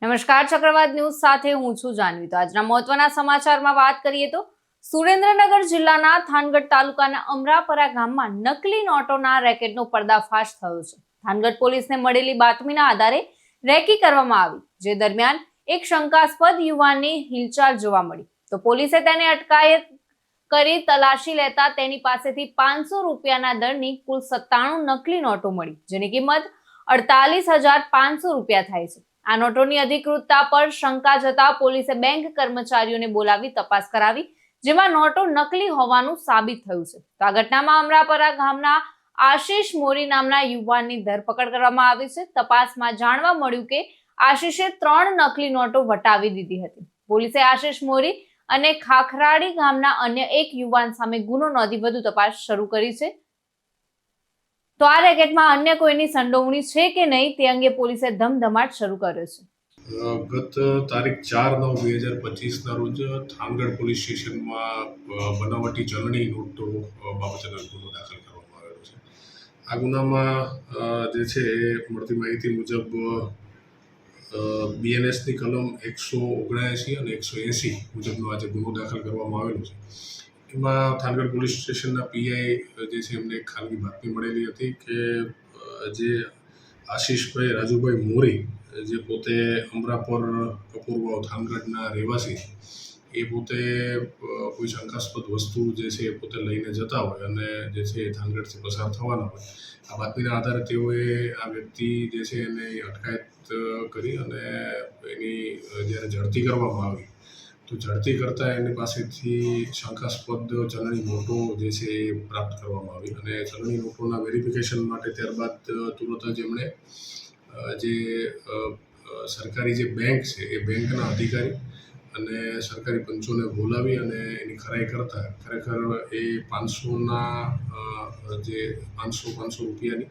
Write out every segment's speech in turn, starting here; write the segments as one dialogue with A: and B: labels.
A: નમસ્કાર, ચક્રવાત ન્યૂઝ સાથે હું છું જાનવી। તો આજના મહત્વના સમાચારમાં વાત કરીએ તો સુરેન્દ્રનગર જિલ્લાના થાનગઢ તાલુકાના અમરાપરા ગામમાં નકલી નોટોના રેકેટનો પર્દાફાશ થયો છે। થાનગઢ પોલીસને મળેલી બાતમીના આધારે રેકી કરવામાં આવી, જે દરમિયાન એક શંકાસ્પદ યુવાનની હિલચાલ જોવા મળી, તો પોલીસે તેને અટકાયત કરી તલાશી લેતા તેની પાસેથી 500 રૂપિયાના દરની કુલ 97 નકલી નોટો મળી, જેની કિંમત 48,500 રૂપિયા થાય છે। આ નોટોની અધિકૃતતા પર શંકા જતા પોલીસે બેંક કર્મચારીઓને બોલાવી તપાસ કરાવી, જેમાં નોટો નકલી હોવાનું સાબિત થયું છે। તો આ ઘટનામાં અમરાપરા ગામના આશિષ મોરી નામના યુવાનની ધરપકડ કરવામાં આવી છે। તપાસમાં જાણવા મળ્યું કે આશિષે 3 નકલી નોટો વટાવી દીધી હતી। પોલીસે આશિષ મોરી અને ખાખરાડી ગામના અન્ય એક યુવાન સામે ગુનો નોંધી વધુ તપાસ શરૂ કરી છે। તો આ રેકેટમાં અન્ય કોઈની સંડોવણી છે કે નહીં તે અંગે પોલીસે ધમધમાટ શરૂ કર્યો છે।
B: ગત તારીખ 4/9/2025 ના રોજ થાનગઢ પોલીસ સ્ટેશનમાં બનાવટી ચલણી નોટો બાબતેનો ગુનો દાખલ કરવામાં આવેલો છે। આ ગુનામાં જે છે એ મળતી માહિતી મુજબ BNSની કલમ 179 અને 180 મુજબનો આજે ગુનો દાખલ કરવામાં આવેલો છે। એમાં થાનગઢ પોલીસ સ્ટેશનના PI જે છે એમને એક ખાનગી બાતમી મળેલી હતી કે જે આશિષભાઈ રાજુભાઈ મોરી, જે પોતે અમરાપર કપૂરવાવ થાનગઢના રહેવાસી, એ પોતે કોઈ શંકાસ્પદ વસ્તુ જે છે એ પોતે લઈને જતા હોય અને જે છે એ થાનગઢથી પસાર થવાના હોય, આ બાતમીના આધારે તેઓએ આ વ્યક્તિ જે છે એને અટકાયત કરી અને એની જ્યારે ઝડપી કરવામાં આવી, તો ઝડપી કરતાં એની પાસેથી શંકાસ્પદ ચલણી નોટો જે છે એ પ્રાપ્ત કરવામાં આવી અને ચલણી નોટોના વેરિફિકેશન માટે ત્યારબાદ તુરંત જ એમણે જે સરકારી જે બેંક છે એ બેંકના અધિકારી અને સરકારી પંચોને બોલાવી અને એની ખરાઈ કરતા ખરેખર એ 500 રૂપિયાની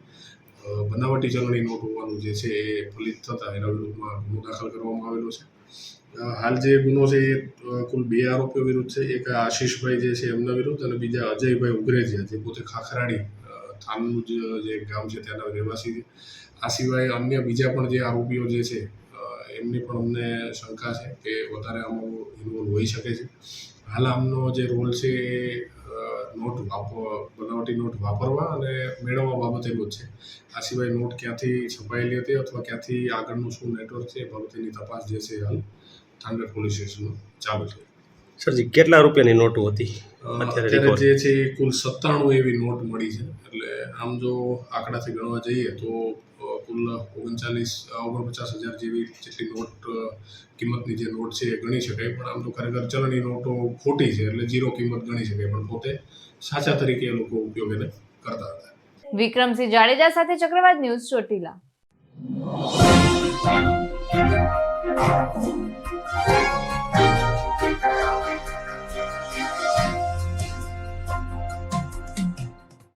B: બનાવટી ચલણી નોટ હોવાનું જે છે એ ફલિત થતાં એના વિરુદ્ધમાં ગુનો દાખલ કરવામાં આવેલો છે। હાલ જે ગુનો છે એ કુલ 2 આરોપીઓ વિરુદ્ધ છે। એક આશિષભાઈ જે છે એમના વિરુદ્ધ અને બીજા અજયભાઈ ઉગરેજીયા, જે પોતે ખાખરાડી થાનનું જે ગામ છે ત્યાંના રહેવાસી છે। આ સિવાય અન્ય બીજા પણ જે આરોપીઓ જે છે એમની પણ અમને શંકા છે કે વધારે આમાં ઇન્વોલ્વ હોઈ શકે છે। હાલ આમનો જે રોલ છે એ બનાવટી નોટ વાપરવા અને મેળવવા બાબતેનો જ છે। આ સિવાય નોટ ક્યાંથી છપાયેલી હતી અથવા ક્યાંથી આગળનું શું નેટવર્ક છે એ બાબતેની તપાસ જે છે હાલ થાનગઢ પોલીસ સ્ટેશનમાં ચાલુ છે।
C: સરજી, કેટલા રૂપિયાની નોટો હતી?
B: અત્યારે જે છે કુલ 97 એવી નોટ મળી છે। એટલે આમ જો આંકડાથી ગણવા જઈએ તો કુલ 49,000 જેટલી નોટ કિંમતની જે નોટ છે એ ગણી શકાય, પણ આમ તો ખરેખર ચલણી નોટો ખોટી છે એટલે 0 કિંમત ગણી શકાય, પણ પોતે સાચા તરીકે એ લોકો ઉપયોગ એને કરતા હતા।
A: વિક્રમસિંહ જાડેજા સાથે ચક્રવાત ન્યૂઝ, ચોટીલા।